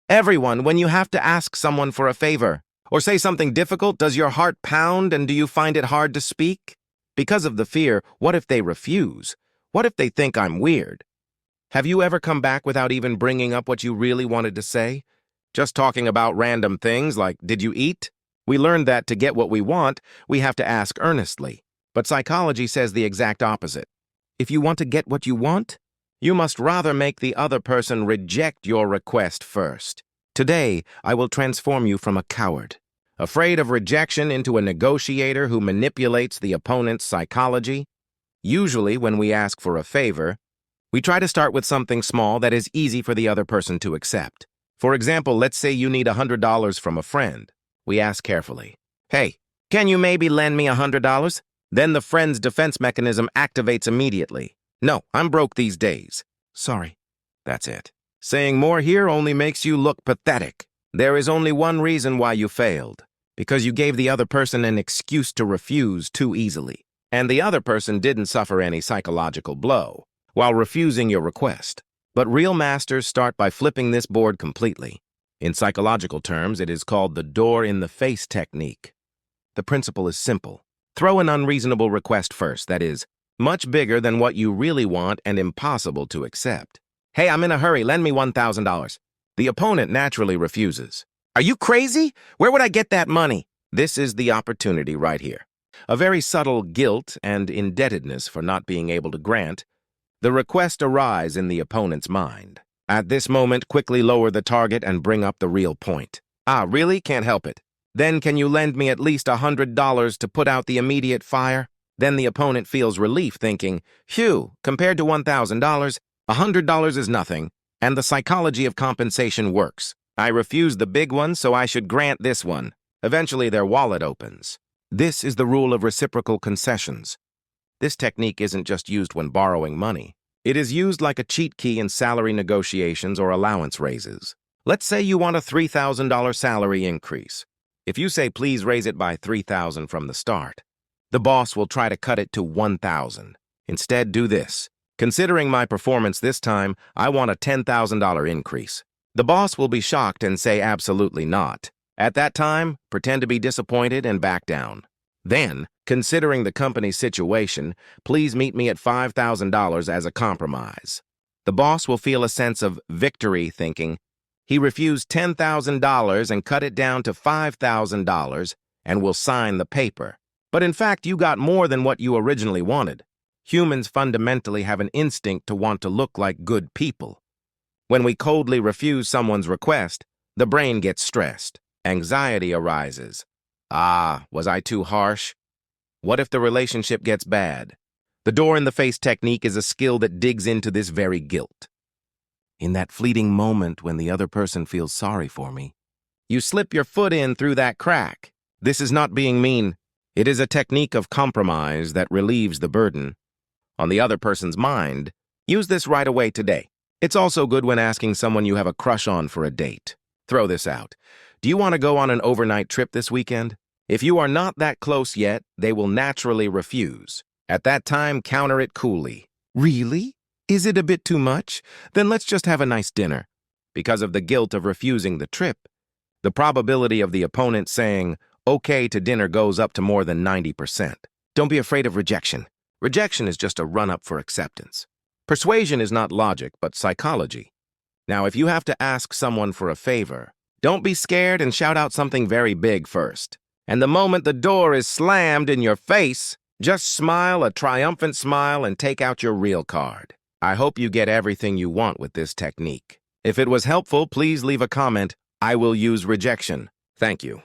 Everyone, when you have to ask someone for a favor or say something difficult, does your heart pound and do you find it hard to speak? Because of the fear, what if they refuse? What if they think I'm weird? Have you ever come back without even bringing up what you really wanted to say? Just talking about random things like, did you eat? We learned that to get what we want, we have to ask earnestly. But psychology says the exact opposite. If you want to get what you want, you must rather make the other person reject your request first. Today, I will transform you from a coward, afraid of rejection, into a negotiator who manipulates the opponent's psychology. Usually, when we ask for a favor, we try to start with something small that is easy for the other person to accept. For example, let's say you need $100 from a friend. We ask carefully, "Hey, can you maybe lend me $100? Then the friend's defense mechanism activates immediately. "No, I'm broke these days." "Sorry." That's it. Saying more here only makes you look pathetic. There is only one reason why you failed. Because you gave the other person an excuse to refuse too easily. And the other person didn't suffer any psychological blow while refusing your request. But real masters start by flipping this board completely. In psychological terms, it is called the door-in-the-face technique. The principle is simple. Throw an unreasonable request first, that is, much bigger than what you really want and impossible to accept. "Hey, I'm in a hurry, lend me $1,000. The opponent naturally refuses. "Are you crazy? Where would I get that money?" This is the opportunity right here. A very subtle guilt and indebtedness for not being able to grant. The request arise in the opponent's mind. At this moment, quickly lower the target and bring up the real point. "Ah, really? Can't help it. Then can you lend me at least $100 to put out the immediate fire?" Then the opponent feels relief, thinking, "Phew, compared to $1,000, $100 is nothing," and the psychology of compensation works. I refused the big one, so I should grant this one. Eventually, their wallet opens. This is the rule of reciprocal concessions. This technique isn't just used when borrowing money. It is used like a cheat key in salary negotiations or allowance raises. Let's say you want a $3,000 salary increase. If you say, "Please raise it by $3,000 from the start," the boss will try to cut it to $1,000. Instead, do this. "Considering my performance this time, I want a $10,000 increase." The boss will be shocked and say absolutely not. At that time, pretend to be disappointed and back down. Then, considering the company's situation, please meet me at $5,000 as a compromise. The boss will feel a sense of victory, thinking, he refused $10,000 and cut it down to $5,000 and will sign the paper. But in fact, you got more than what you originally wanted. Humans fundamentally have an instinct to want to look like good people. When we coldly refuse someone's request, the brain gets stressed. Anxiety arises. Ah, was I too harsh? What if the relationship gets bad? The door-in-the-face technique is a skill that digs into this very guilt. In that fleeting moment when the other person feels sorry for me, you slip your foot in through that crack. This is not being mean. It is a technique of compromise that relieves the burden on the other person's mind. Use this right away today. It's also good when asking someone you have a crush on for a date. Throw this out. "Do you want to go on an overnight trip this weekend?" If you are not that close yet, they will naturally refuse. At that time, counter it coolly. "Really? Is it a bit too much? Then let's just have a nice dinner." Because of the guilt of refusing the trip, the probability of the opponent saying okay to dinner goes up to more than 90%. Don't be afraid of rejection. Rejection is just a run-up for acceptance. Persuasion is not logic, but psychology. Now, if you have to ask someone for a favor, don't be scared and shout out something very big first. And the moment the door is slammed in your face, just smile a triumphant smile and take out your real card. I hope you get everything you want with this technique. If it was helpful, please leave a comment. I will use rejection. Thank you.